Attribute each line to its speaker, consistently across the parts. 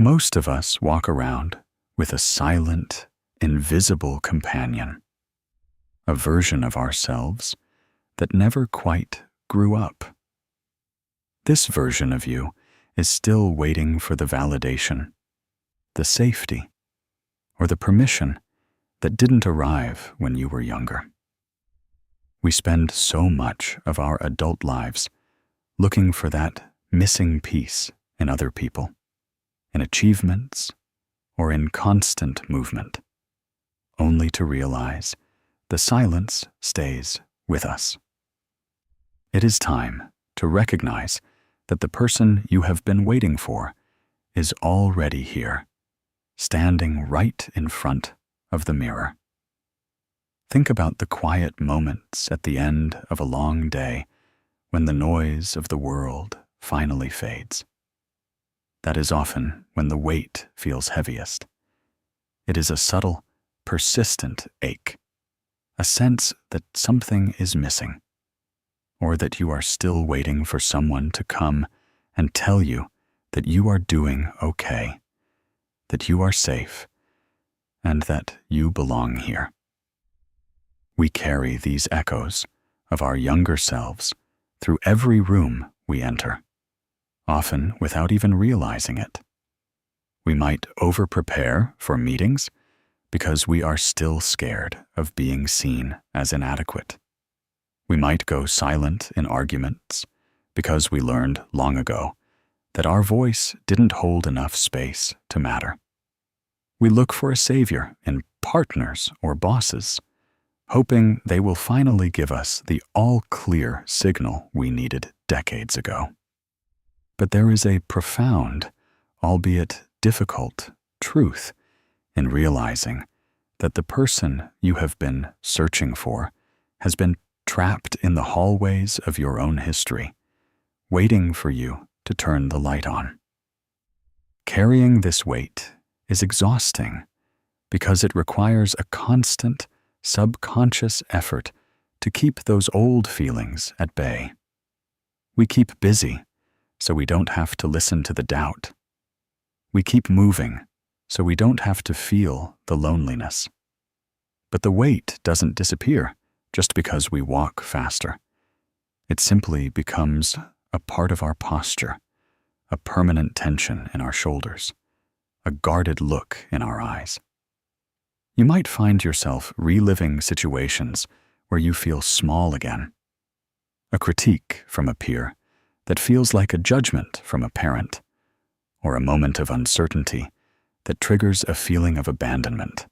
Speaker 1: Most of us walk around with a silent, invisible companion, a version of ourselves that never quite grew up. This version of you is still waiting for the validation, the safety, or the permission that didn't arrive when you were younger. We spend so much of our adult lives looking for that missing piece in other people, in achievements, or in constant movement, only to realize the silence stays with us. It is time to recognize that the person you have been waiting for is already here, standing right in front of the mirror. Think about the quiet moments at the end of a long day when the noise of the world finally fades. That is often when the weight feels heaviest. It is a subtle, persistent ache, a sense that something is missing, or that you are still waiting for someone to come and tell you that you are doing okay, that you are safe, and that you belong here. We carry these echoes of our younger selves through every room we enter, often without even realizing it. We might over-prepare for meetings because we are still scared of being seen as inadequate. We might go silent in arguments because we learned long ago that our voice didn't hold enough space to matter. We look for a savior in partners or bosses, hoping they will finally give us the all-clear signal we needed decades ago. But there is a profound, albeit difficult, truth in realizing that the person you have been searching for has been trapped in the hallways of your own history, waiting for you to turn the light on. Carrying this weight is exhausting because it requires a constant, subconscious effort to keep those old feelings at bay. We keep busy so we don't have to listen to the doubt. We keep moving so we don't have to feel the loneliness. But the weight doesn't disappear just because we walk faster. It simply becomes a part of our posture, a permanent tension in our shoulders, a guarded look in our eyes. You might find yourself reliving situations where you feel small again. A critique from a peer that feels like a judgment from a parent, or a moment of uncertainty that triggers a feeling of abandonment.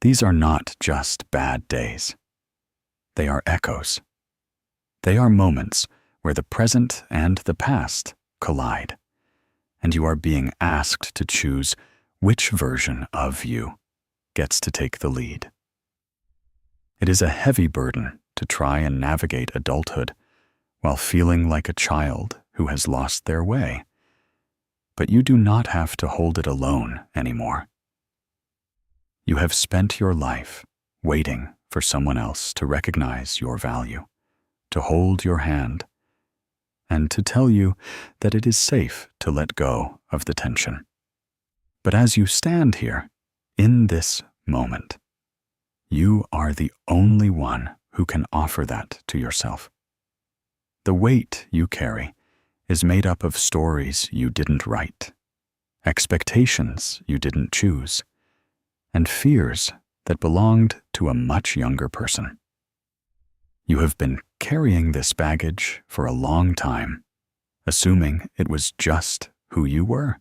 Speaker 1: These are not just bad days. They are echoes. They are moments where the present and the past collide, and you are being asked to choose which version of you gets to take the lead. It is a heavy burden to try and navigate adulthood while feeling like a child who has lost their way. But you do not have to hold it alone anymore. You have spent your life waiting for someone else to recognize your value, to hold your hand, and to tell you that it is safe to let go of the tension. But as you stand here, in this moment, you are the only one who can offer that to yourself. The weight you carry is made up of stories you didn't write, expectations you didn't choose, and fears that belonged to a much younger person. You have been carrying this baggage for a long time, assuming it was just who you were.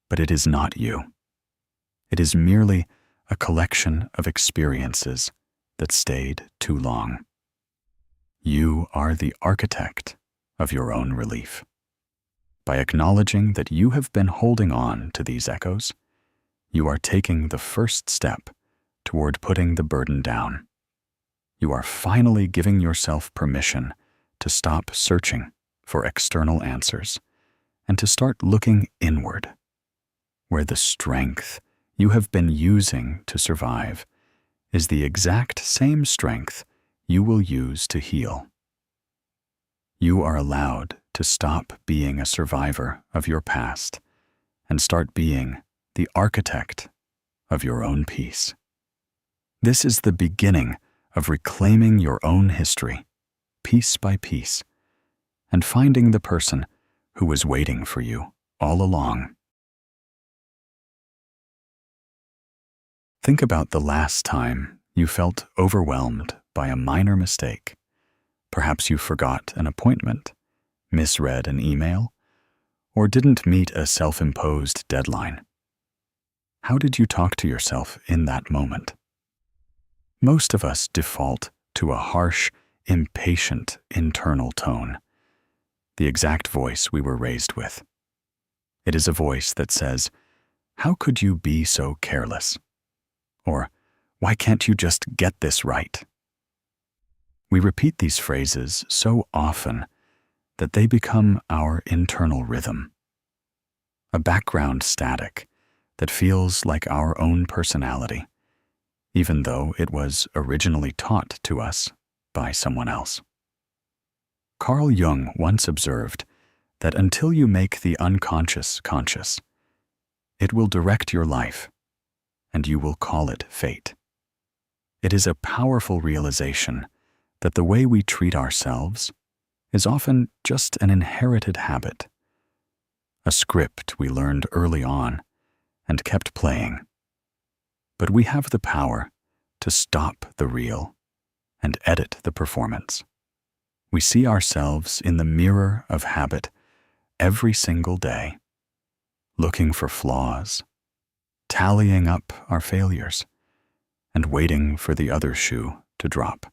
Speaker 1: But it is not you. It is merely a collection of experiences that stayed too long. You are the architect of your own relief. By acknowledging that you have been holding on to these echoes, you are taking the first step toward putting the burden down. You are finally giving yourself permission to stop searching for external answers and to start looking inward, where the strength you have been using to survive is the exact same strength you will use to heal. You are allowed to stop being a survivor of your past and start being the architect of your own peace. This is the beginning of reclaiming your own history, piece by piece, and finding the person who was waiting for you all along. Think about the last time you felt overwhelmed by a minor mistake. Perhaps you forgot an appointment, misread an email, or didn't meet a self-imposed deadline. How did you talk to yourself in that moment? Most of us default to a harsh, impatient internal tone, the exact voice we were raised with. It is a voice that says, "How could you be so careless?" Or, "Why can't you just get this right?" We repeat these phrases so often that they become our internal rhythm, a background static that feels like our own personality, even though it was originally taught to us by someone else. Carl Jung once observed that until you make the unconscious conscious, it will direct your life, and you will call it fate. It is a powerful realization that the way we treat ourselves is often just an inherited habit, a script we learned early on and kept playing. But we have the power to stop the reel and edit the performance. We see ourselves in the mirror of habit every single day, looking for flaws, tallying up our failures, and waiting for the other shoe to drop.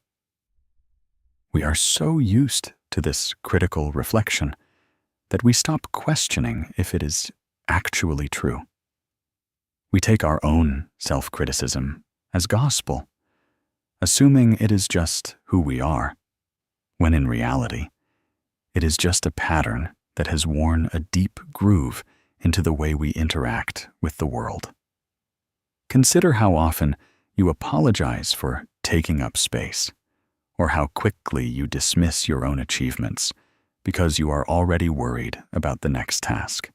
Speaker 1: We are so used to this critical reflection that we stop questioning if it is actually true. We take our own self-criticism as gospel, assuming it is just who we are, when in reality, it is just a pattern that has worn a deep groove into the way we interact with the world. Consider how often you apologize for taking up space, or how quickly you dismiss your own achievements because you are already worried about the next task.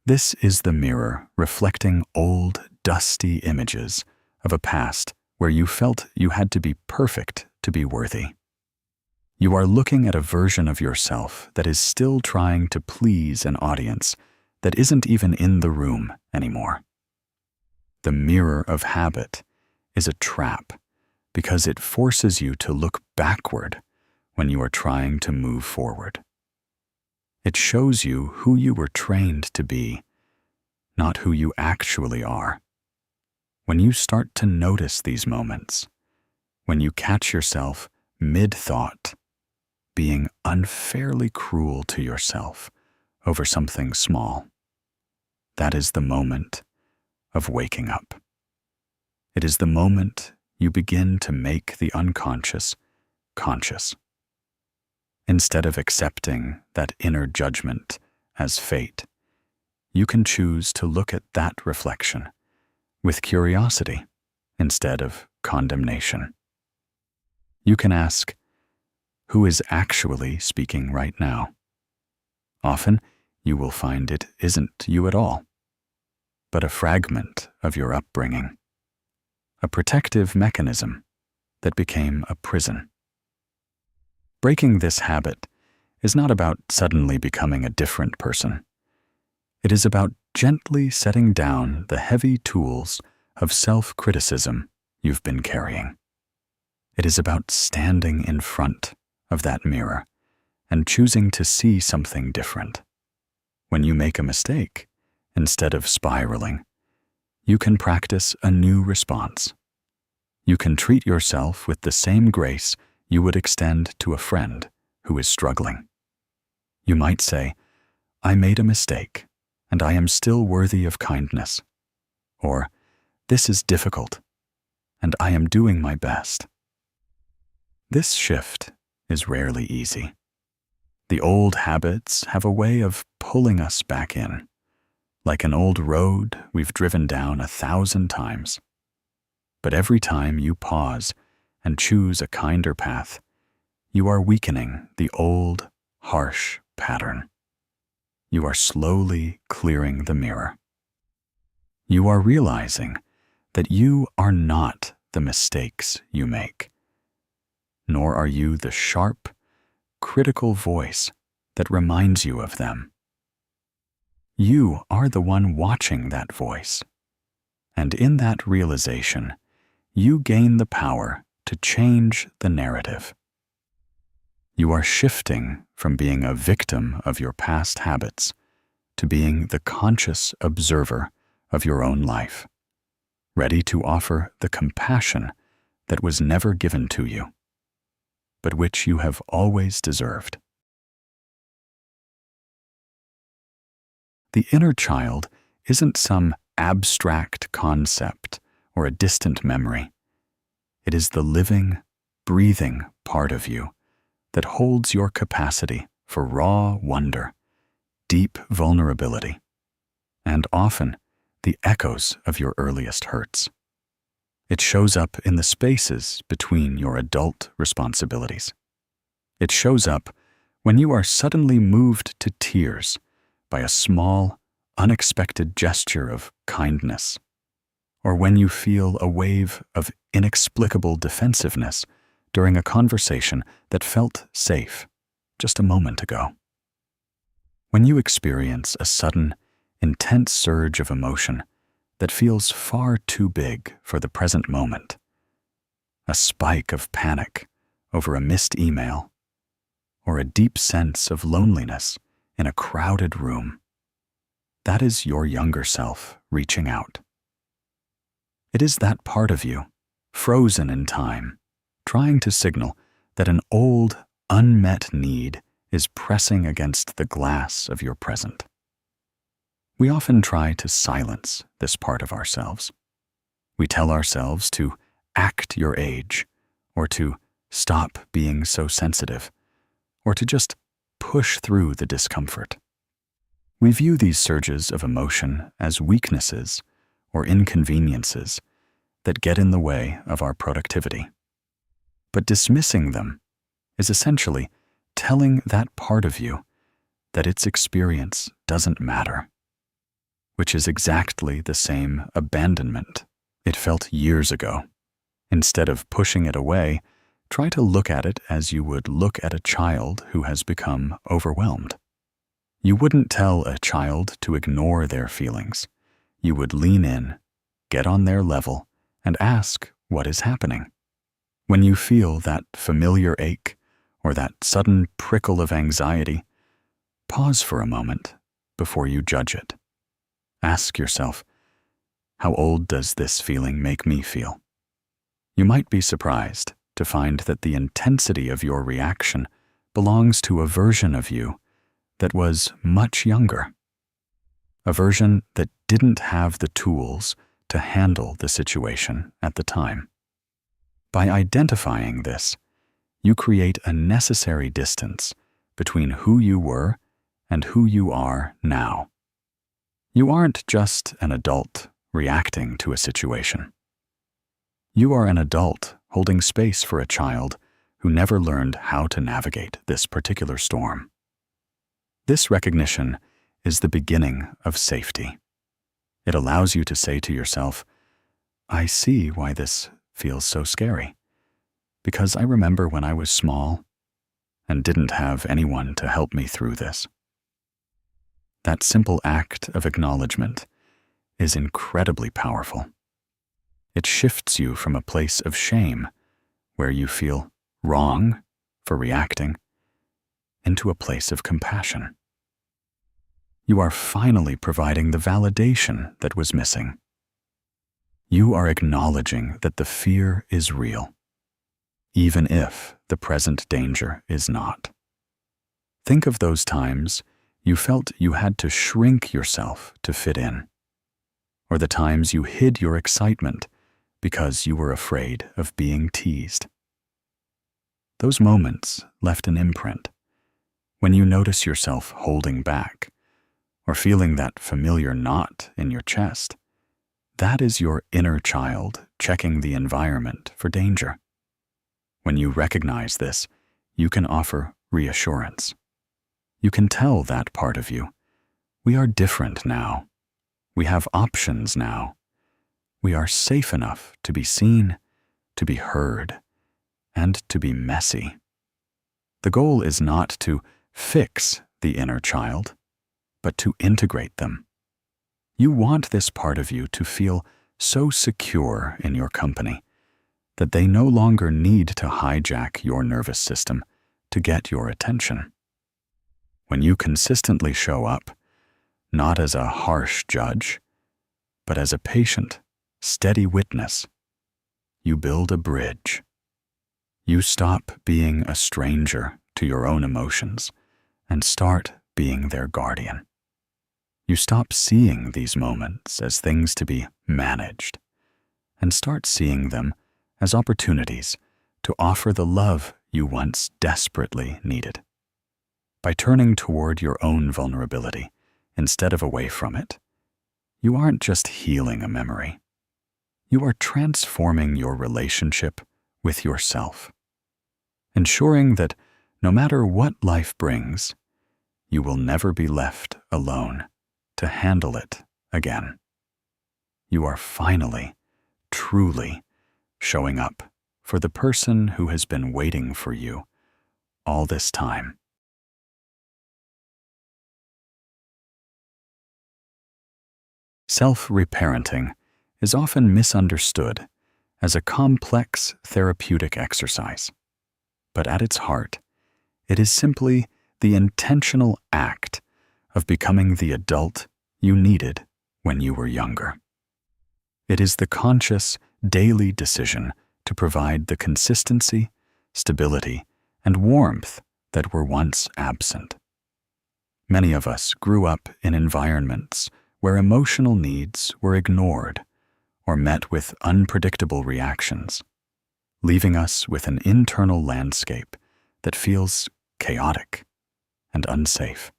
Speaker 1: This is the mirror reflecting old, dusty images of a past where you felt you had to be perfect to be worthy. You are looking at a version of yourself that is still trying to please an audience that isn't even in the room anymore. The mirror of habit is a trap because it forces you to look backward when you are trying to move forward. It shows you who you were trained to be, not who you actually are. When you start to notice these moments, when you catch yourself mid-thought, being unfairly cruel to yourself over something small, that is the moment of waking up. It is the moment you begin to make the unconscious conscious. Instead of accepting that inner judgment as fate, you can choose to look at that reflection with curiosity instead of condemnation. You can ask, who is actually speaking right now? Often, you will find it isn't you at all, but a fragment of your upbringing, a protective mechanism that became a prison. Breaking this habit is not about suddenly becoming a different person. It is about gently setting down the heavy tools of self-criticism you've been carrying. It is about standing in front of that mirror and choosing to see something different. When you make a mistake, instead of spiraling, you can practice a new response. You can treat yourself with the same grace you would extend to a friend who is struggling. You might say, "I made a mistake, and I am still worthy of kindness." Or, "This is difficult, and I am doing my best." This shift is rarely easy. The old habits have a way of pulling us back in, like an old road we've driven down 1,000 times. But every time you pause and choose a kinder path, you are weakening the old, harsh pattern. you are slowly clearing the mirror. You are realizing that you are not the mistakes you make, nor are you the sharp, critical voice that reminds you of them. You are the one watching that voice, and in that realization, you gain the power to change the narrative. You are shifting from being a victim of your past habits to being the conscious observer of your own life, ready to offer the compassion that was never given to you, but which you have always deserved. The inner child isn't some abstract concept or a distant memory. It is the living, breathing part of you that holds your capacity for raw wonder, deep vulnerability, and often the echoes of your earliest hurts. It shows up in the spaces between your adult responsibilities. It shows up when you are suddenly moved to tears by a small, unexpected gesture of kindness, or when you feel a wave of inexplicable defensiveness during a conversation that felt safe just a moment ago. When you experience a sudden, intense surge of emotion that feels far too big for the present moment, a spike of panic over a missed email, or a deep sense of loneliness in a crowded room, that is your younger self reaching out. It is that part of you, frozen in time, trying to signal that an old, unmet need is pressing against the glass of your present. We often try to silence this part of ourselves. We tell ourselves to act your age, or to stop being so sensitive, or to just push through the discomfort. We view these surges of emotion as weaknesses or inconveniences that get in the way of our productivity. But dismissing them is essentially telling that part of you that its experience doesn't matter, which is exactly the same abandonment it felt years ago. Instead of pushing it away, try to look at it as you would look at a child who has become overwhelmed. You wouldn't tell a child to ignore their feelings. You would lean in, get on their level, and ask what is happening. When you feel that familiar ache or that sudden prickle of anxiety, pause for a moment before you judge it. Ask yourself, how old does this feeling make me feel? You might be surprised to find that the intensity of your reaction belongs to a version of you that was much younger, a version that didn't have the tools to handle the situation at the time. By identifying this, you create a necessary distance between who you were and who you are now. You aren't just an adult reacting to a situation. You are an adult holding space for a child who never learned how to navigate this particular storm. This recognition is the beginning of safety. It allows you to say to yourself, I see why this feels so scary, because I remember when I was small and didn't have anyone to help me through this. That simple act of acknowledgement is incredibly powerful. It shifts you from a place of shame, where you feel wrong for reacting, into a place of compassion. You are finally providing the validation that was missing. You are acknowledging that the fear is real, even if the present danger is not. Think of those times you felt you had to shrink yourself to fit in, or the times you hid your excitement because you were afraid of being teased. Those moments left an imprint. When you notice yourself holding back, or feeling that familiar knot in your chest, that is your inner child checking the environment for danger. When you recognize this, you can offer reassurance. You can tell that part of you We are different now. We have options now. We are safe enough to be seen, to be heard, and to be messy. The goal is not to fix the inner child, but to integrate them. You want this part of you to feel so secure in your company that they no longer need to hijack your nervous system to get your attention. When you consistently show up, not as a harsh judge, but as a patient, steady witness, you build a bridge. You stop being a stranger to your own emotions and start being their guardian. You stop seeing these moments as things to be managed and start seeing them as opportunities to offer the love you once desperately needed. By turning toward your own vulnerability instead of away from it, you aren't just healing a memory. You are transforming your relationship with yourself, ensuring that no matter what life brings, you will never be left alone to handle it again. You are finally, truly showing up for the person who has been waiting for you all this time. Self-reparenting is often misunderstood as a complex therapeutic exercise, but at its heart, it is simply the intentional act of becoming the adult you needed when you were younger. It is the conscious, daily decision to provide the consistency, stability, and warmth that were once absent. Many of us grew up in environments where emotional needs were ignored or met with unpredictable reactions, leaving us with an internal landscape that feels chaotic and unsafe.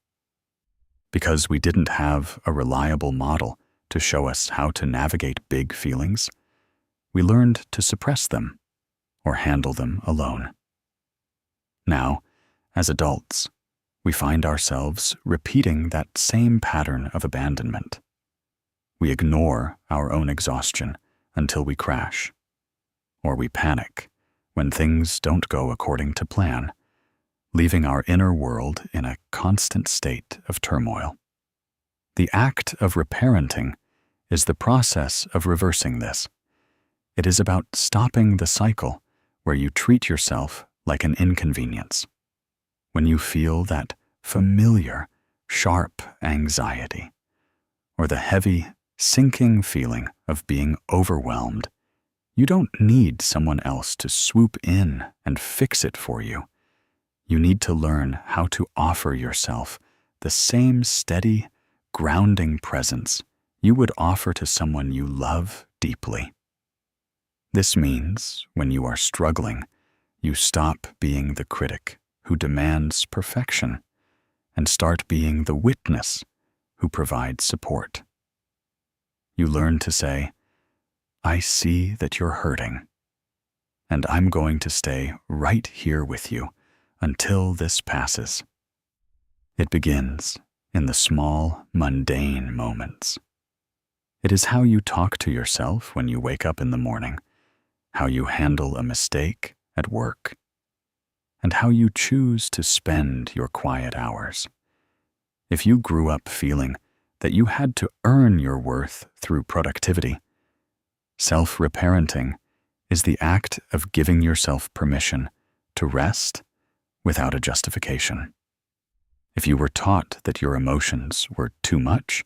Speaker 1: Because we didn't have a reliable model to show us how to navigate big feelings, we learned to suppress them or handle them alone. Now, as adults, we find ourselves repeating that same pattern of abandonment. We ignore our own exhaustion until we crash, or we panic when things don't go according to plan, leaving our inner world in a constant state of turmoil. The act of reparenting is the process of reversing this. It is about stopping the cycle where you treat yourself like an inconvenience. When you feel that familiar, sharp anxiety, or the heavy, sinking feeling of being overwhelmed, you don't need someone else to swoop in and fix it for you. You need to learn how to offer yourself the same steady, grounding presence you would offer to someone you love deeply. This means when you are struggling, you stop being the critic who demands perfection and start being the witness who provides support. You learn to say, "I see that you're hurting, and I'm going to stay right here with you until this passes." It begins in the small, mundane moments. It is how you talk to yourself when you wake up in the morning, how you handle a mistake at work, and how you choose to spend your quiet hours. If you grew up feeling that you had to earn your worth through productivity, self-reparenting is the act of giving yourself permission to rest without a justification. If you were taught that your emotions were too much,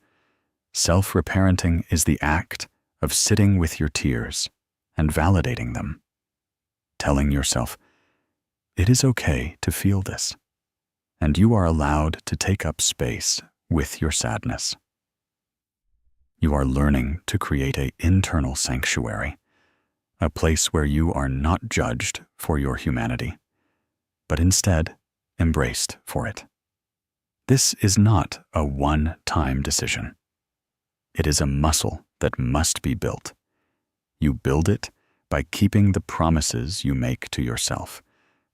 Speaker 1: self-reparenting is the act of sitting with your tears and validating them, telling yourself, "It is okay to feel this, and you are allowed to take up space with your sadness." You are learning to create an internal sanctuary, a place where you are not judged for your humanity, but instead embraced for it. This is not a one-time decision. It is a muscle that must be built. You build it by keeping the promises you make to yourself,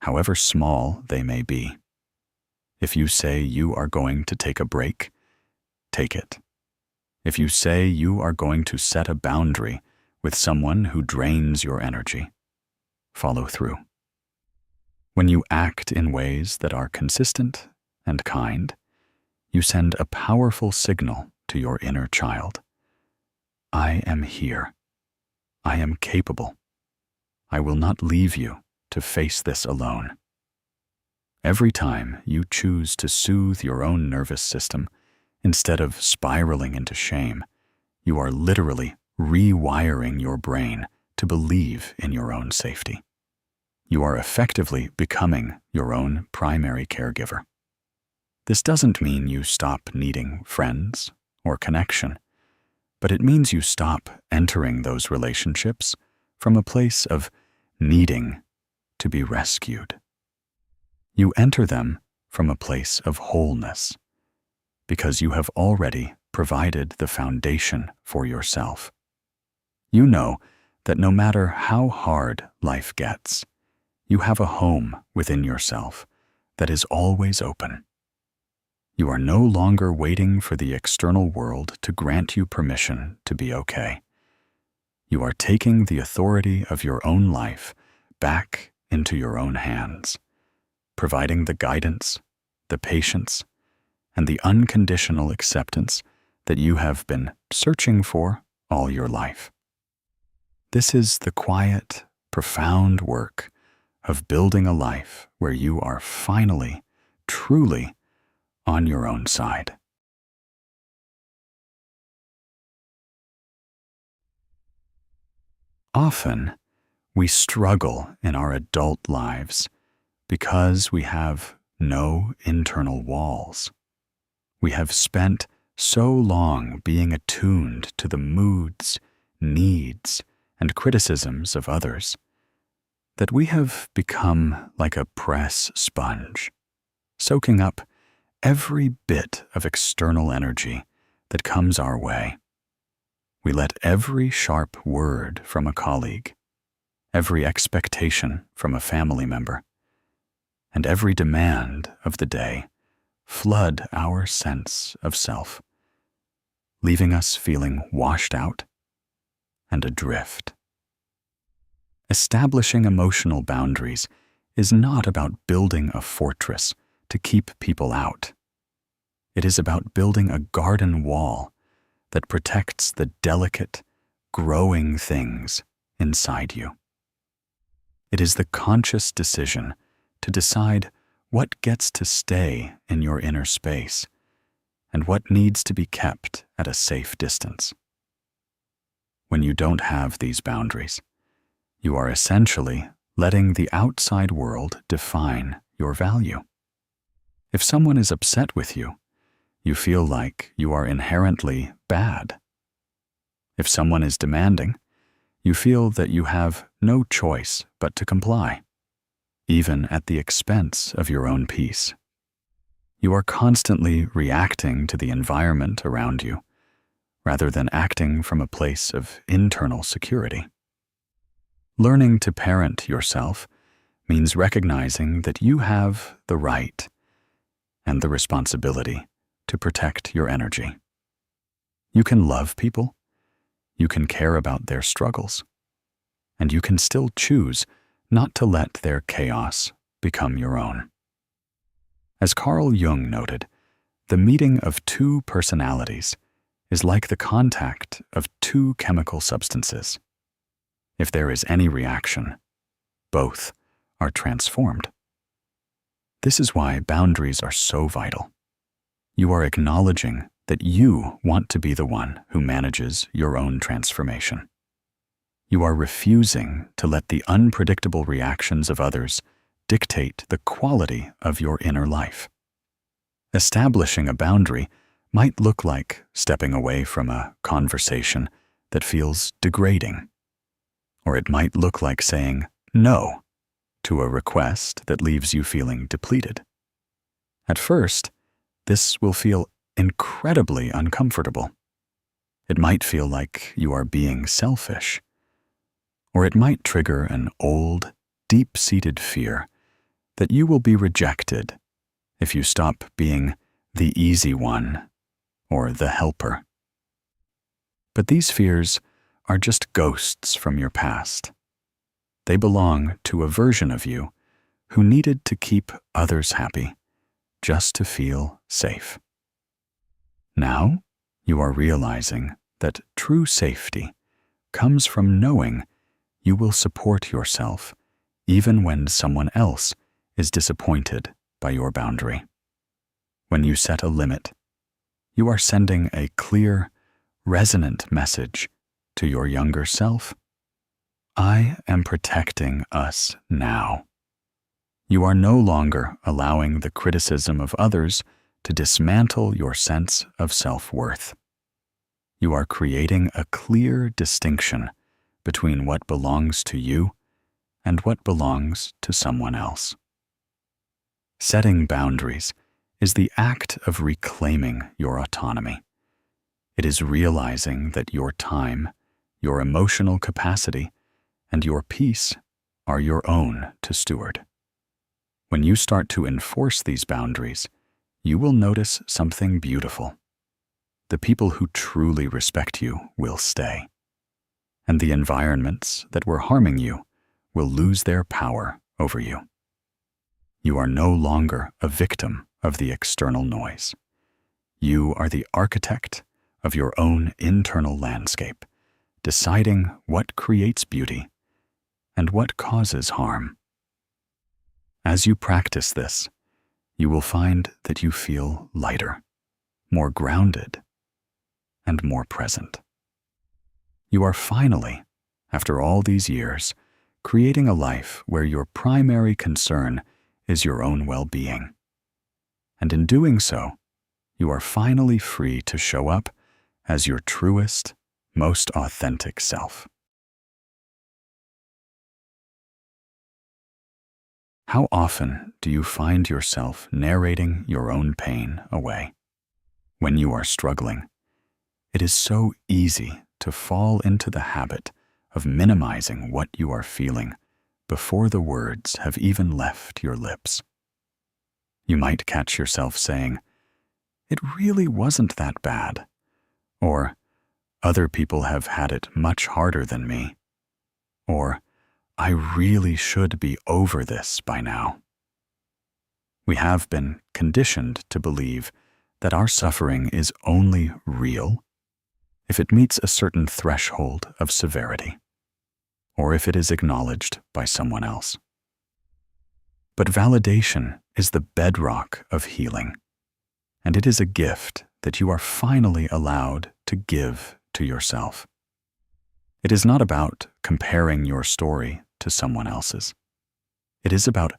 Speaker 1: however small they may be. If you say you are going to take a break, take it. If you say you are going to set a boundary with someone who drains your energy, follow through. When you act in ways that are consistent and kind, you send a powerful signal to your inner child. I am here. I am capable. I will not leave you to face this alone. Every time you choose to soothe your own nervous system instead of spiraling into shame, you are literally rewiring your brain to believe in your own safety. You are effectively becoming your own primary caregiver. This doesn't mean you stop needing friends or connection, but it means you stop entering those relationships from a place of needing to be rescued. You enter them from a place of wholeness, because you have already provided the foundation for yourself. You know that no matter how hard life gets, you have a home within yourself that is always open. You are no longer waiting for the external world to grant you permission to be okay. You are taking the authority of your own life back into your own hands, providing the guidance, the patience, and the unconditional acceptance that you have been searching for all your life. This is the quiet, profound work of building a life where you are finally, truly on your own side. Often, we struggle in our adult lives because we have no internal walls. We have spent so long being attuned to the moods, needs, and criticisms of others that we have become like a press sponge, soaking up every bit of external energy that comes our way. We let every sharp word from a colleague, every expectation from a family member, and every demand of the day flood our sense of self, leaving us feeling washed out and adrift. Establishing emotional boundaries is not about building a fortress to keep people out. It is about building a garden wall that protects the delicate, growing things inside you. It is the conscious decision to decide what gets to stay in your inner space and what needs to be kept at a safe distance. When you don't have these boundaries, you are essentially letting the outside world define your value. If someone is upset with you, you feel like you are inherently bad. If someone is demanding, you feel that you have no choice but to comply, even at the expense of your own peace. You are constantly reacting to the environment around you, rather than acting from a place of internal security. Learning to parent yourself means recognizing that you have the right and the responsibility to protect your energy. You can love people, you can care about their struggles, and you can still choose not to let their chaos become your own. As Carl Jung noted, the meeting of two personalities is like the contact of two chemical substances. If there is any reaction, both are transformed. This is why boundaries are so vital. You are acknowledging that you want to be the one who manages your own transformation. You are refusing to let the unpredictable reactions of others dictate the quality of your inner life. Establishing a boundary might look like stepping away from a conversation that feels degrading, or it might look like saying no to a request that leaves you feeling depleted. At first, this will feel incredibly uncomfortable. It might feel like you are being selfish, or it might trigger an old, deep-seated fear that you will be rejected if you stop being the easy one or the helper. But these fears are just ghosts from your past. They belong to a version of you who needed to keep others happy, just to feel safe. Now, you are realizing that true safety comes from knowing you will support yourself even when someone else is disappointed by your boundary. When you set a limit, you are sending a clear, resonant message to your younger self. I am protecting us now. You are no longer allowing the criticism of others to dismantle your sense of self-worth. You are creating a clear distinction between what belongs to you and what belongs to someone else. Setting boundaries is the act of reclaiming your autonomy. It is realizing that your time, your emotional capacity, and your peace are your own to steward. When you start to enforce these boundaries, you will notice something beautiful. The people who truly respect you will stay, and the environments that were harming you will lose their power over you. You are no longer a victim of the external noise. You are the architect of your own internal landscape, deciding what creates beauty and what causes harm. As you practice this, you will find that you feel lighter, more grounded, and more present. You are finally, after all these years, creating a life where your primary concern is your own well-being. And in doing so, you are finally free to show up as your truest, most authentic self. How often do you find yourself narrating your own pain away? When you are struggling, it is so easy to fall into the habit of minimizing what you are feeling before the words have even left your lips. You might catch yourself saying, "It really wasn't that bad," or "Other people have had it much harder than me," or "I really should be over this by now." We have been conditioned to believe that our suffering is only real if it meets a certain threshold of severity, or if it is acknowledged by someone else. But validation is the bedrock of healing, and it is a gift that you are finally allowed to give to yourself. It is not about comparing your story to someone else's. It is about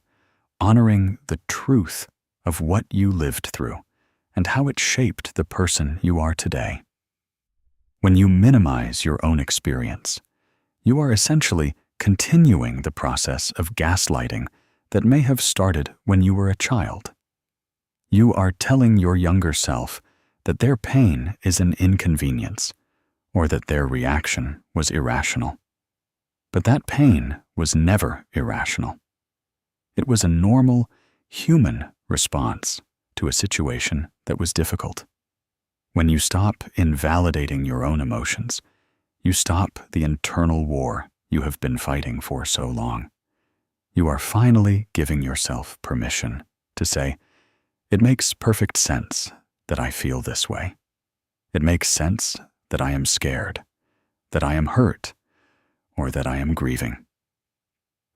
Speaker 1: honoring the truth of what you lived through and how it shaped the person you are today. When you minimize your own experience, you are essentially continuing the process of gaslighting that may have started when you were a child. You are telling your younger self that their pain is an inconvenience, or that their reaction was irrational. But that pain was never irrational. It was a normal, human response to a situation that was difficult. When you stop invalidating your own emotions, you stop the internal war you have been fighting for so long. You are finally giving yourself permission to say, "It makes perfect sense that I feel this way. It makes sense that I am scared, that I am hurt, or that I am grieving."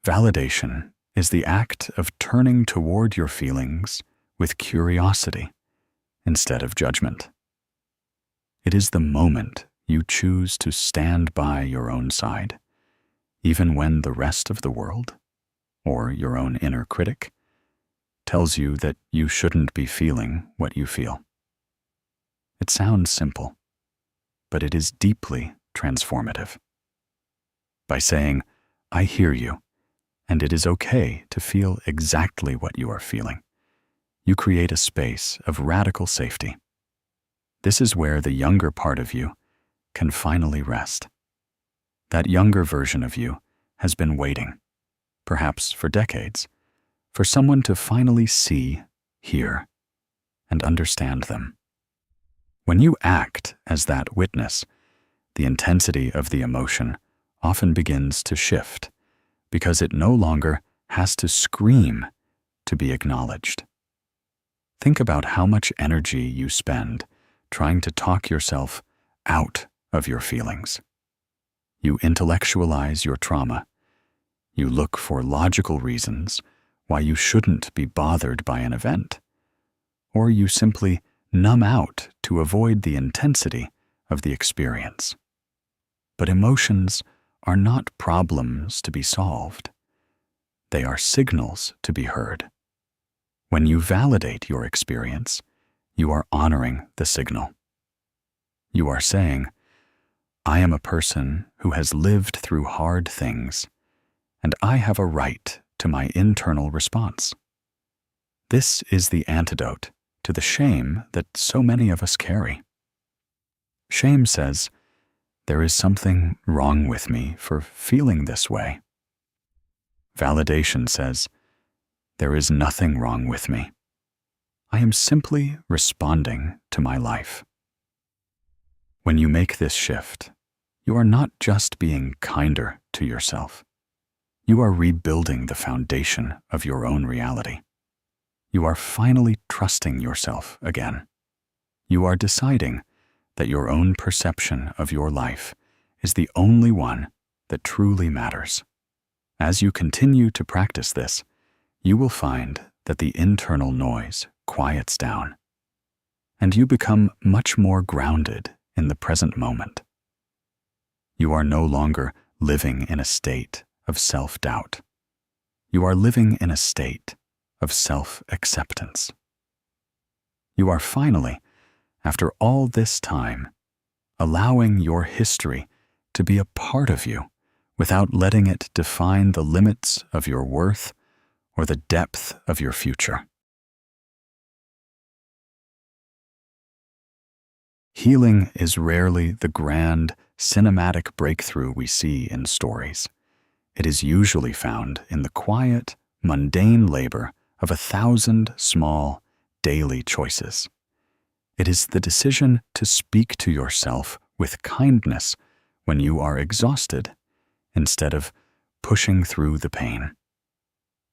Speaker 1: Validation is the act of turning toward your feelings with curiosity instead of judgment. It is the moment you choose to stand by your own side, even when the rest of the world, or your own inner critic, tells you that you shouldn't be feeling what you feel. It sounds simple, but it is deeply transformative. By saying, "I hear you, and it is okay to feel exactly what you are feeling," you create a space of radical safety. This is where the younger part of you can finally rest. That younger version of you has been waiting, perhaps for decades, for someone to finally see, hear, and understand them. When you act as that witness, the intensity of the emotion often begins to shift because it no longer has to scream to be acknowledged. Think about how much energy you spend trying to talk yourself out of your feelings. You intellectualize your trauma. You look for logical reasons why you shouldn't be bothered by an event. Or you simply numb out to avoid the intensity of the experience. But emotions are not problems to be solved. They are signals to be heard. When you validate your experience, you are honoring the signal. You are saying, I am a person who has lived through hard things, and I have a right to my internal response. This is the antidote to the shame that so many of us carry. Shame says, there is something wrong with me for feeling this way. Validation says, there is nothing wrong with me. I am simply responding to my life. When you make this shift, you are not just being kinder to yourself. You are rebuilding the foundation of your own reality. You are finally trusting yourself again. You are deciding that your own perception of your life is the only one that truly matters. As you continue to practice this, you will find that the internal noise quiets down, and you become much more grounded in the present moment. You are no longer living in a state of self-doubt. You are living in a state of self-acceptance. You are finally, after all this time, allowing your history to be a part of you without letting it define the limits of your worth or the depth of your future. Healing is rarely the grand, cinematic breakthrough we see in stories. It is usually found in the quiet, mundane labor of 1,000 small, daily choices. It is the decision to speak to yourself with kindness when you are exhausted, instead of pushing through the pain.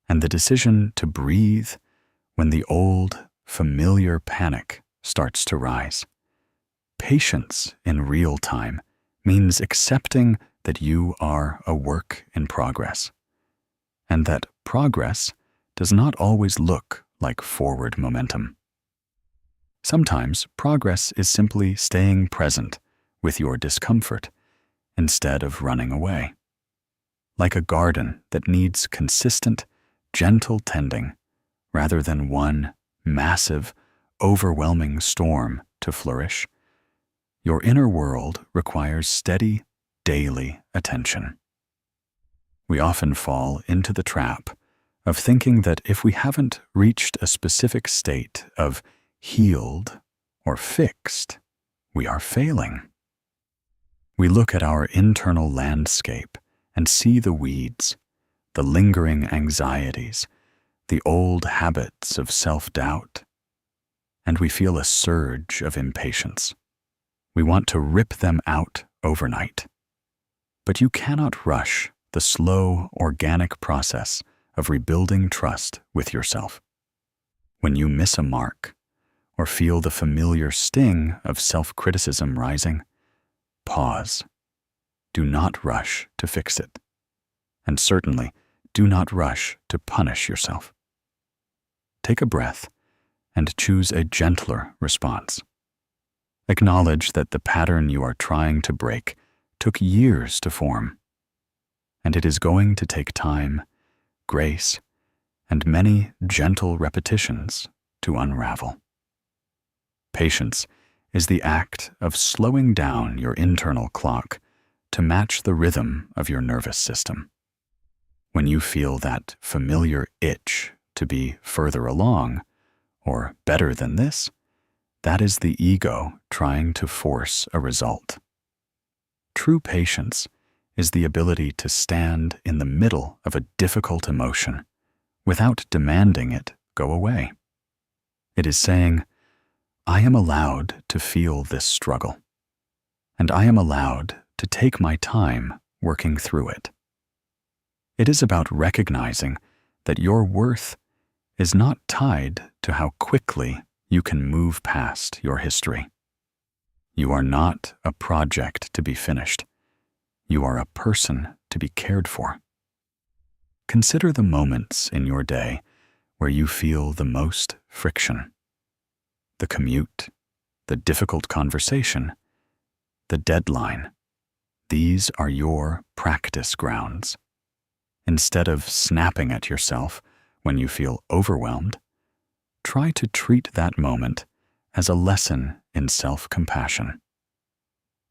Speaker 1: And the decision to breathe when the old, familiar panic starts to rise. Patience in real time means accepting that you are a work in progress, and that progress does not always look like forward momentum. Sometimes progress is simply staying present with your discomfort instead of running away. Like a garden that needs consistent, gentle tending rather than one massive, overwhelming storm to flourish, your inner world requires steady, daily attention. We often fall into the trap of thinking that if we haven't reached a specific state of healed or fixed, we are failing. We look at our internal landscape and see the weeds, the lingering anxieties, the old habits of self-doubt, and we feel a surge of impatience. We want to rip them out overnight. But you cannot rush the slow, organic process of rebuilding trust with yourself. When you miss a mark, or feel the familiar sting of self-criticism rising, pause. Do not rush to fix it. And certainly, do not rush to punish yourself. Take a breath and choose a gentler response. Acknowledge that the pattern you are trying to break took years to form, and it is going to take time, grace, and many gentle repetitions to unravel. Patience is the act of slowing down your internal clock to match the rhythm of your nervous system. When you feel that familiar itch to be further along, or better than this, that is the ego trying to force a result. True patience is the ability to stand in the middle of a difficult emotion without demanding it go away. It is saying, I am allowed to feel this struggle, and I am allowed to take my time working through it. It is about recognizing that your worth is not tied to how quickly you can move past your history. You are not a project to be finished. You are a person to be cared for. Consider the moments in your day where you feel the most friction. The commute, the difficult conversation, the deadline. These are your practice grounds. Instead of snapping at yourself when you feel overwhelmed, try to treat that moment as a lesson in self-compassion.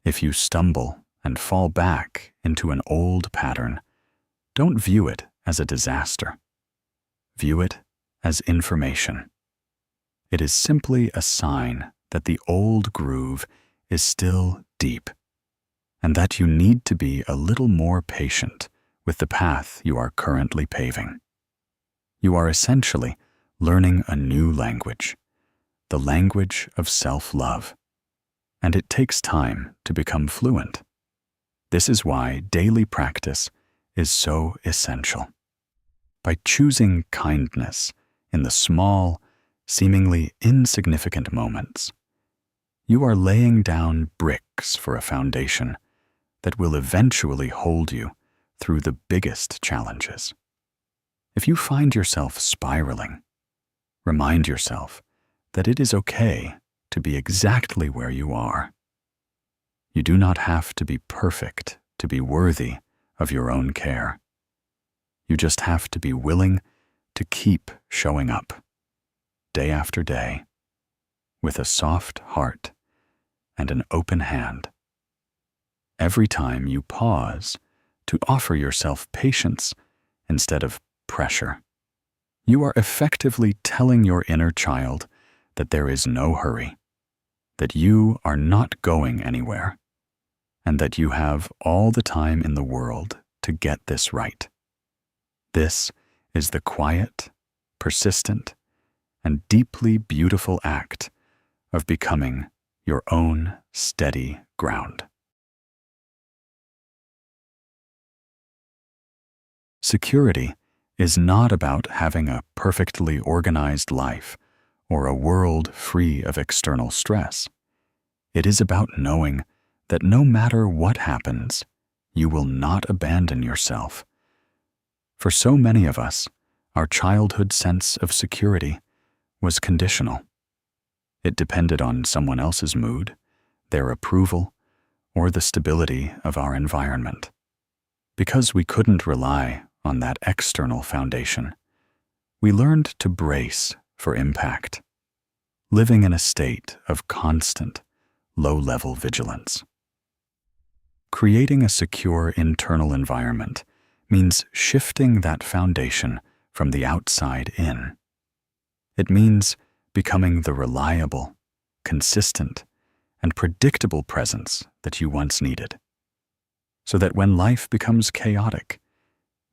Speaker 1: If you stumble and fall back into an old pattern, don't view it as a disaster. View it as information. It is simply a sign that the old groove is still deep, and that you need to be a little more patient with the path you are currently paving. You are essentially learning a new language, the language of self-love, and it takes time to become fluent. This is why daily practice is so essential. By choosing kindness in the small, seemingly insignificant moments, you are laying down bricks for a foundation that will eventually hold you through the biggest challenges. If you find yourself spiraling, remind yourself that it is okay to be exactly where you are. You do not have to be perfect to be worthy of your own care. You just have to be willing to keep showing up, day after day, with a soft heart and an open hand. Every time you pause to offer yourself patience instead of pressure, you are effectively telling your inner child that there is no hurry, that you are not going anywhere, and that you have all the time in the world to get this right. This is the quiet, persistent, and deeply beautiful act of becoming your own steady ground. Security is not about having a perfectly organized life or a world free of external stress. It is about knowing that no matter what happens, you will not abandon yourself. For so many of us, our childhood sense of security was conditional. It depended on someone else's mood, their approval, or the stability of our environment. Because we couldn't rely on that external foundation, we learned to brace for impact, living in a state of constant, low-level vigilance. Creating a secure internal environment means shifting that foundation from the outside in. It means becoming the reliable, consistent, and predictable presence that you once needed, so that when life becomes chaotic,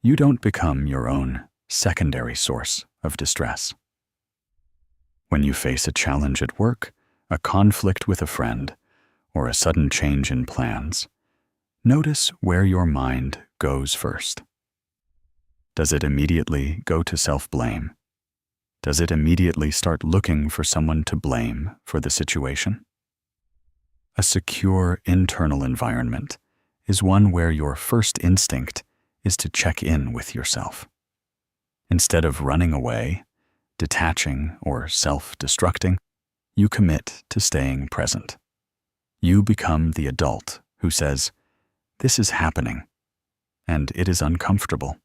Speaker 1: you don't become your own secondary source of distress. When you face a challenge at work, a conflict with a friend, or a sudden change in plans, notice where your mind goes first. Does it immediately go to self-blame? Does it immediately start looking for someone to blame for the situation? A secure internal environment is one where your first instinct is to check in with yourself. Instead of running away, detaching, or self-destructing, you commit to staying present. You become the adult who says, "This is happening, and it is uncomfortable,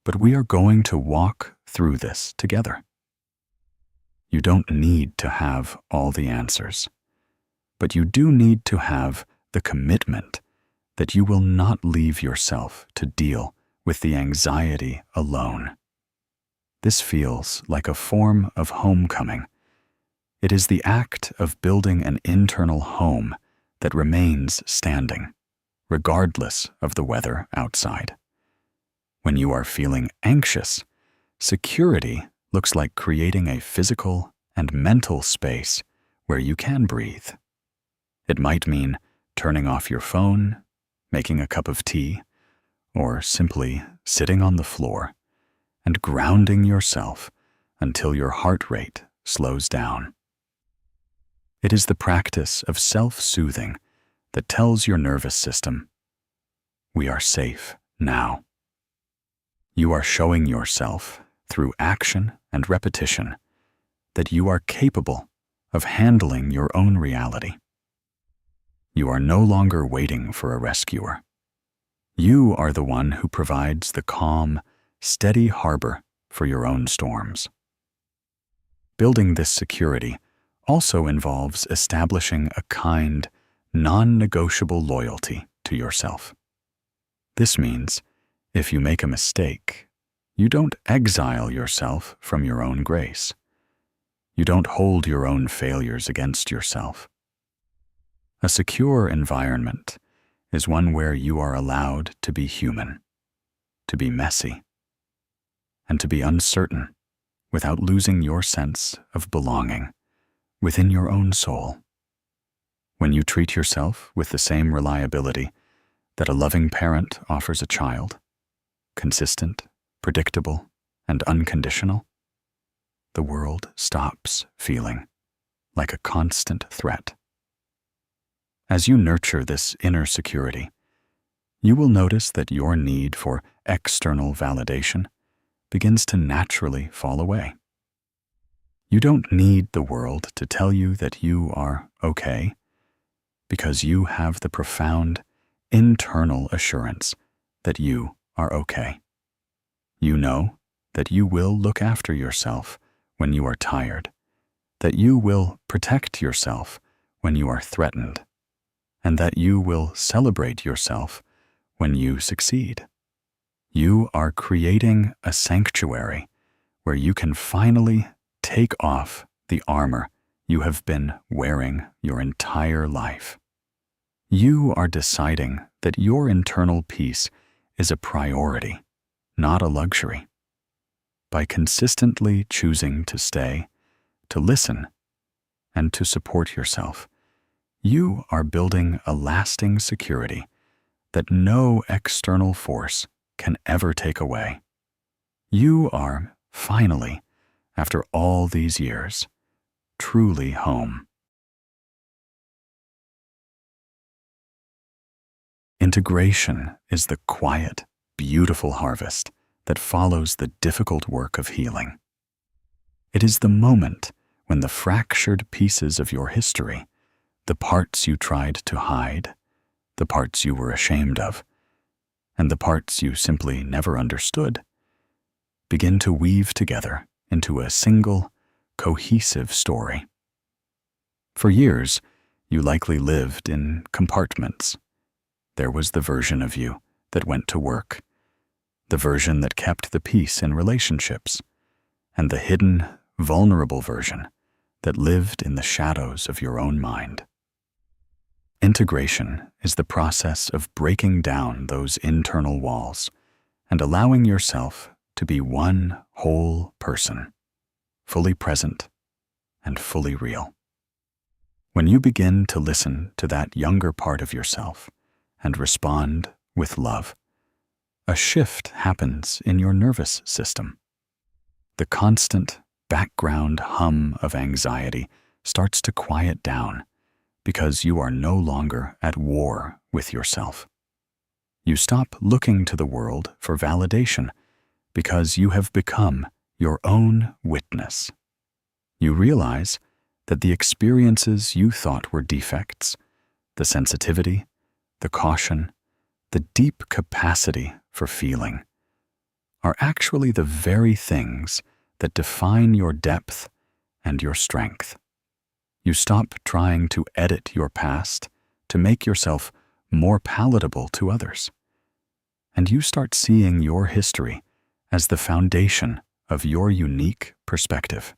Speaker 1: but we are going to walk through this together." You don't need to have all the answers, but you do need to have the commitment that you will not leave yourself to deal with the anxiety alone. This feels like a form of homecoming. It is the act of building an internal home that remains standing, regardless of the weather outside. When you are feeling anxious, security looks like creating a physical and mental space where you can breathe. It might mean turning off your phone, making a cup of tea, or simply sitting on the floor and grounding yourself until your heart rate slows down. It is the practice of self-soothing that tells your nervous system, "We are safe now." You are showing yourself, through action and repetition, that you are capable of handling your own reality. You are no longer waiting for a rescuer. You are the one who provides the calm, steady harbor for your own storms. Building this security also involves establishing a kind, non-negotiable loyalty to yourself. This means, if you make a mistake, you don't exile yourself from your own grace. You don't hold your own failures against yourself. A secure environment is one where you are allowed to be human, to be messy, and to be uncertain without losing your sense of belonging within your own soul. When you treat yourself with the same reliability that a loving parent offers a child, consistent, predictable, and unconditional, the world stops feeling like a constant threat. As you nurture this inner security, you will notice that your need for external validation begins to naturally fall away. You don't need the world to tell you that you are okay, because you have the profound internal assurance that you are okay. You know that you will look after yourself when you are tired, that you will protect yourself when you are threatened, and that you will celebrate yourself when you succeed. You are creating a sanctuary where you can finally take off the armor you have been wearing your entire life. You are deciding that your internal peace is a priority, not a luxury. By consistently choosing to stay, to listen, and to support yourself, you are building a lasting security that no external force can ever take away. You are finally, after all these years, truly home. Integration is the quiet, beautiful harvest that follows the difficult work of healing. It is the moment when the fractured pieces of your history, the parts you tried to hide, the parts you were ashamed of, and the parts you simply never understood, begin to weave together into a single, cohesive story. For years, you likely lived in compartments. There was the version of you that went to work, the version that kept the peace in relationships, and the hidden, vulnerable version that lived in the shadows of your own mind. Integration is the process of breaking down those internal walls and allowing yourself to be one whole person, fully present and fully real. When you begin to listen to that younger part of yourself and respond with love, a shift happens in your nervous system. The constant background hum of anxiety starts to quiet down because you are no longer at war with yourself. You stop looking to the world for validation because you have become your own witness. You realize that the experiences you thought were defects, the sensitivity, the caution, the deep capacity for feeling, are actually the very things that define your depth and your strength. You stop trying to edit your past to make yourself more palatable to others, and you start seeing your history as the foundation of your unique perspective.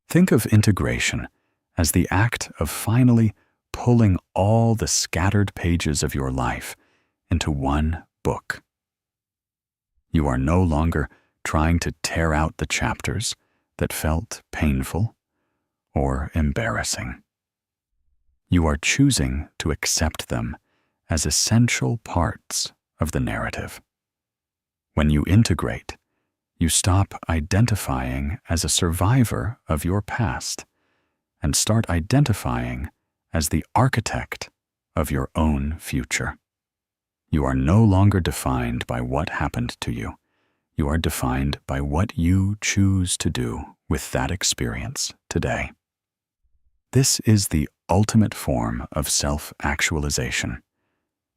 Speaker 1: Think of integration as the act of finally pulling all the scattered pages of your life into one book. You are no longer trying to tear out the chapters that felt painful or embarrassing. You are choosing to accept them as essential parts of the narrative. When you integrate, you stop identifying as a survivor of your past and start identifying as the architect of your own future. You are no longer defined by what happened to you. You are defined by what you choose to do with that experience today. This is the ultimate form of self-actualization,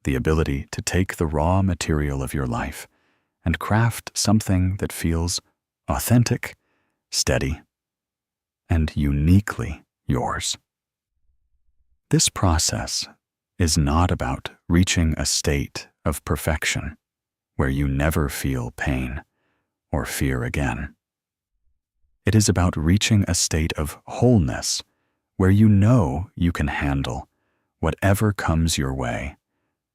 Speaker 1: the ability to take the raw material of your life and craft something that feels authentic, steady, and uniquely yours. This process is not about reaching a state of perfection where you never feel pain or fear again. It is about reaching a state of wholeness where you know you can handle whatever comes your way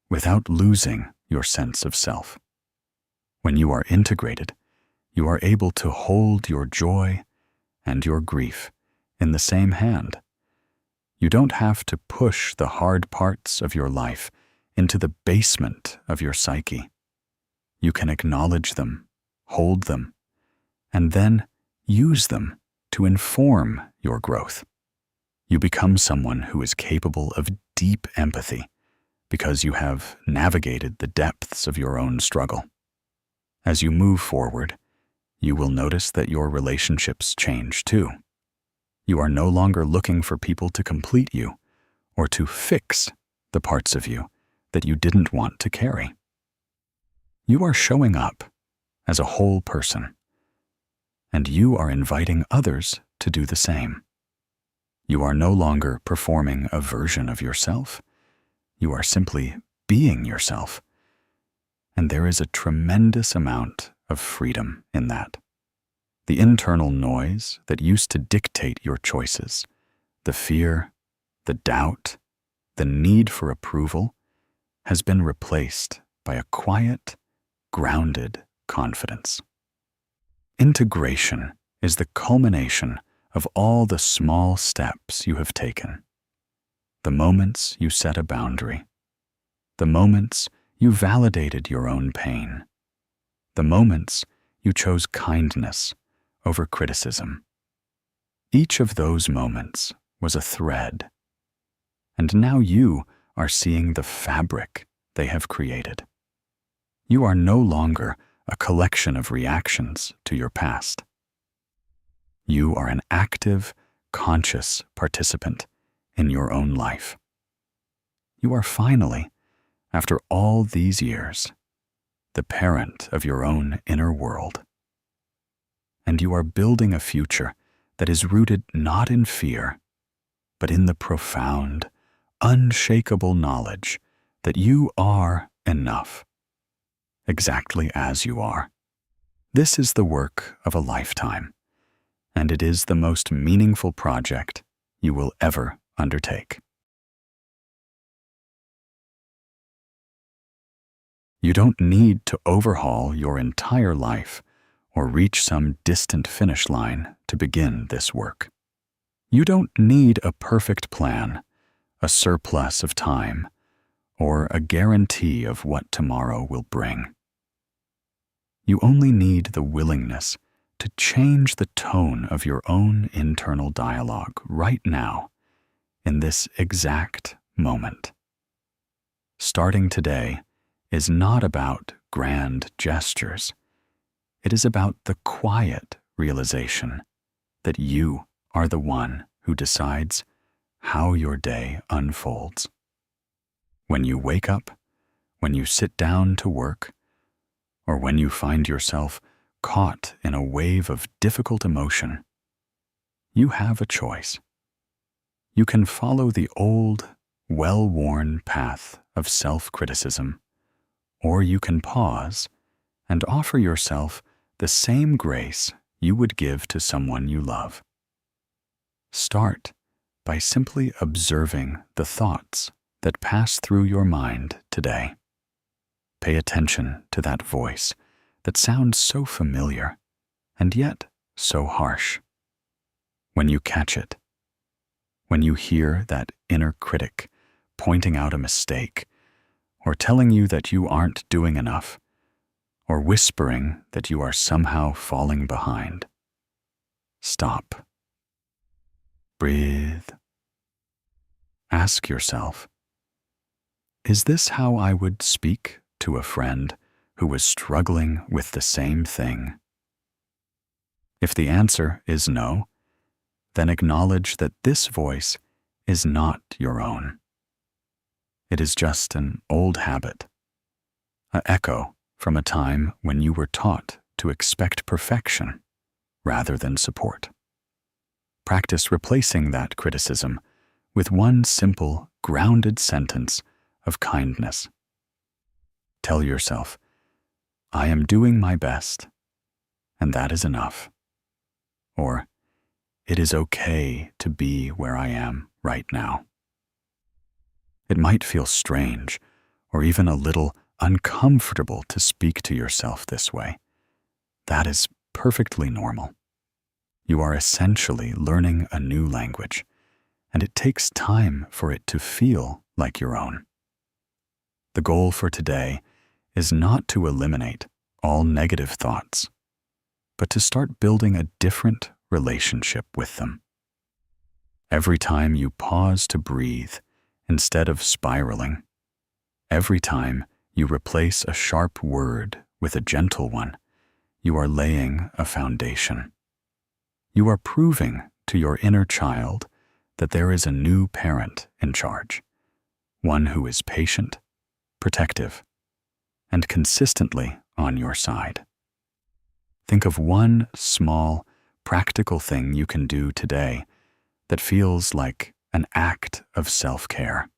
Speaker 1: without losing your sense of self. When you are integrated, you are able to hold your joy and your grief in the same hand. You don't have to push the hard parts of your life into the basement of your psyche. You can acknowledge them, hold them, and then use them to inform your growth. You become someone who is capable of deep empathy because you have navigated the depths of your own struggle. As you move forward, you will notice that your relationships change too. You are no longer looking for people to complete you or to fix the parts of you that you didn't want to carry. You are showing up as a whole person, and you are inviting others to do the same. You are no longer performing a version of yourself. You are simply being yourself, and there is a tremendous amount of freedom in that. The internal noise that used to dictate your choices, the fear, the doubt, the need for approval, has been replaced by a quiet, grounded confidence. Integration is the culmination of all the small steps you have taken. The moments you set a boundary, the moments you validated your own pain, the moments you chose kindness over criticism. Each of those moments was a thread, and now you are seeing the fabric they have created. You are no longer a collection of reactions to your past. You are an active, conscious participant in your own life. You are finally, after all these years, the parent of your own inner world. And you are building a future that is rooted not in fear, but in the profound, unshakable knowledge that you are enough, exactly as you are. This is the work of a lifetime, and it is the most meaningful project you will ever undertake. You don't need to overhaul your entire life or reach some distant finish line to begin this work. You don't need a perfect plan, a surplus of time, or a guarantee of what tomorrow will bring. You only need the willingness to change the tone of your own internal dialogue right now, in this exact moment. Starting today is not about grand gestures. It is about the quiet realization that you are the one who decides how your day unfolds. When you wake up, when you sit down to work, or when you find yourself caught in a wave of difficult emotion, you have a choice. You can follow the old, well-worn path of self-criticism, or you can pause and offer yourself the same grace you would give to someone you love. Start by simply observing the thoughts that pass through your mind today. Pay attention to that voice that sounds so familiar and yet so harsh. When you catch it, When you hear that inner critic pointing out a mistake, or telling you that you aren't doing enough, or whispering that you are somehow falling behind, stop. Breathe. Ask yourself, is this how I would speak to a friend who was struggling with the same thing? If the answer is no, then acknowledge that this voice is not your own. It is just an old habit, an echo from a time when you were taught to expect perfection rather than support. Practice replacing that criticism with one simple, grounded sentence of kindness. Tell yourself, I am doing my best, and that is enough. Or, it is okay to be where I am right now. It might feel strange or even a little uncomfortable to speak to yourself this way. That is perfectly normal. You are essentially learning a new language, and it takes time for it to feel like your own. The goal for today is not to eliminate all negative thoughts, but to start building a different relationship with them. Every time you pause to breathe instead of spiraling, every time you replace a sharp word with a gentle one, you are laying a foundation. You are proving to your inner child that there is a new parent in charge, one who is patient, protective, and consistently on your side. Think of one small, practical thing you can do today that feels like an act of self-care.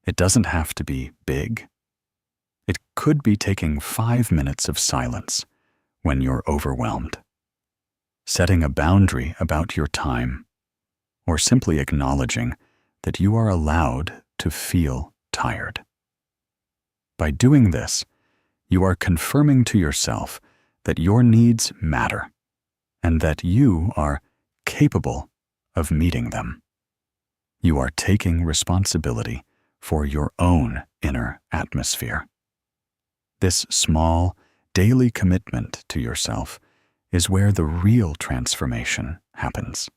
Speaker 1: It doesn't have to be big. It could be taking 5 minutes of silence when you're overwhelmed, setting a boundary about your time, or simply acknowledging that you are allowed to feel tired. By doing this, you are confirming to yourself that your needs matter and that you are capable of meeting them. You are taking responsibility for your own inner atmosphere. This small, daily commitment to yourself is where the real transformation happens.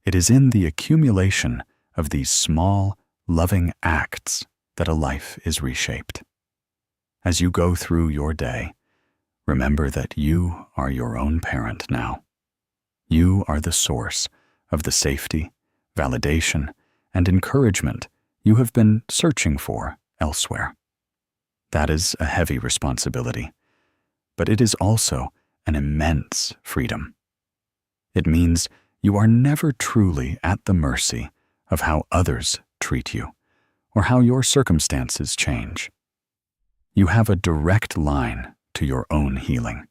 Speaker 1: It is in the accumulation of these small, loving acts that a life is reshaped. As you go through your day, remember that you are your own parent now. You are the source of the safety, validation, and encouragement you have been searching for elsewhere. That is a heavy responsibility, but it is also an immense freedom. It means you are never truly at the mercy of how others treat you or how your circumstances change. You have a direct line to your own healing,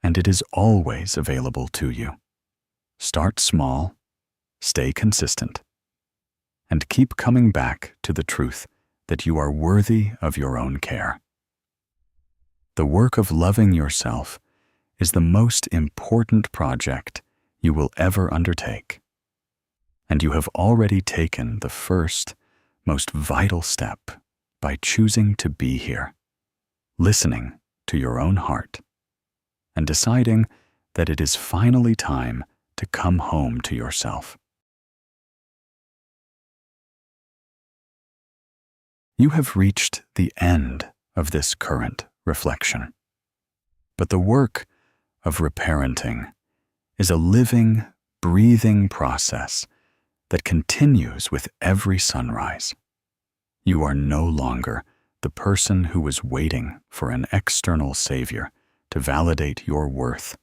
Speaker 1: and it is always available to you. Start small, stay consistent, and keep coming back to the truth that you are worthy of your own care. The work of loving yourself is the most important project you will ever undertake, and you have already taken the first, most vital step by choosing to be here, listening to your own heart, and deciding that it is finally time to come home to yourself. You have reached the end of this current reflection, but the work of reparenting is a living, breathing process that continues with every sunrise. You are no longer the person who was waiting for an external savior to validate your worth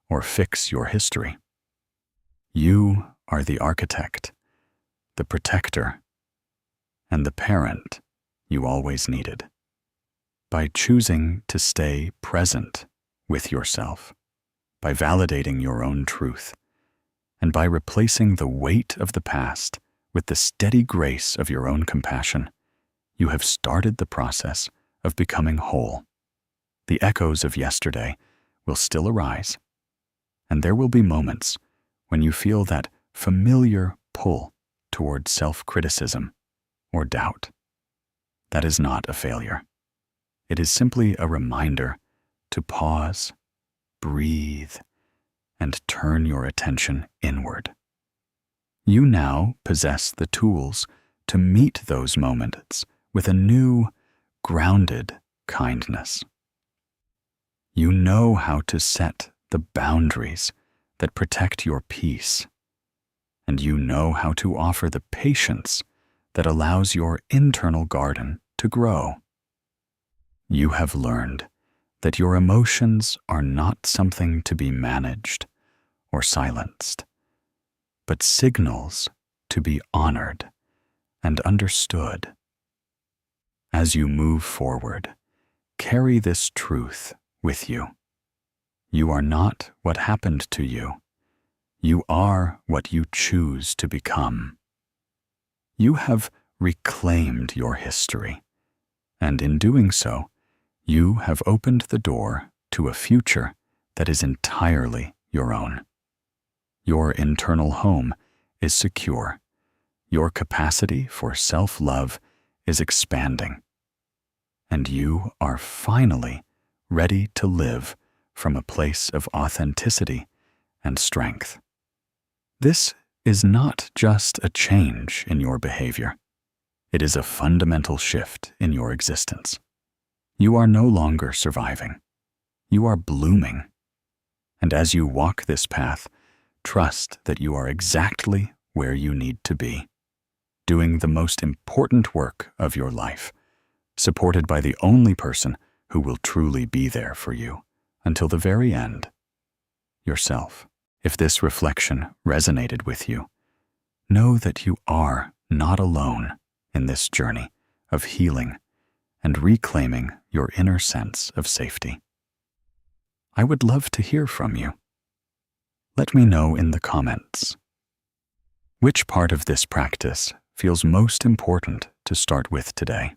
Speaker 1: or fix your history. You are the architect, the protector, and the parent you always needed. By choosing to stay present with yourself, by validating your own truth, and by replacing the weight of the past with the steady grace of your own compassion, you have started the process of becoming whole. The echoes of yesterday will still arise, and there will be moments when you feel that familiar pull toward self-criticism or doubt. That is not a failure. It is simply a reminder to pause, breathe, and turn your attention inward. You now possess the tools to meet those moments with a new, grounded kindness. You know how to set the boundaries that protect your peace, and you know how to offer the patience that allows your internal garden to grow. You have learned that your emotions are not something to be managed or silenced, but signals to be honored and understood. As you move forward, carry this truth with you. You are not what happened to you. You are what you choose to become. You have reclaimed your history, and in doing so, you have opened the door to a future that is entirely your own. Your internal home is secure. Your capacity for self-love is expanding, and you are finally ready to live from a place of authenticity and strength. This is not just a change in your behavior. It is a fundamental shift in your existence. You are no longer surviving. You are blooming. And as you walk this path, trust that you are exactly where you need to be, doing the most important work of your life, supported by the only person who will truly be there for you until the very end, yourself. If this reflection resonated with you, know that you are not alone in this journey of healing and reclaiming your inner sense of safety. I would love to hear from you. Let me know in the comments. Which part of this practice feels most important to start with today?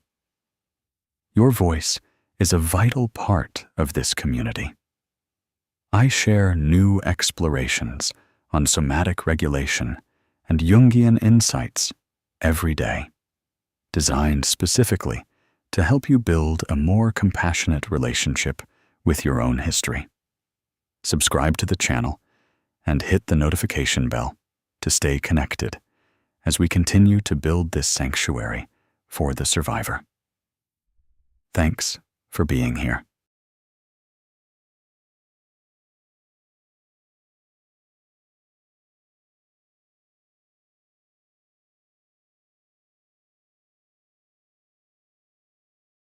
Speaker 1: Your voice is a vital part of this community. I share new explorations on somatic regulation and Jungian insights every day, designed specifically to help you build a more compassionate relationship with your own history. Subscribe to the channel and hit the notification bell to stay connected as we continue to build this sanctuary for the survivor. Thanks for being here.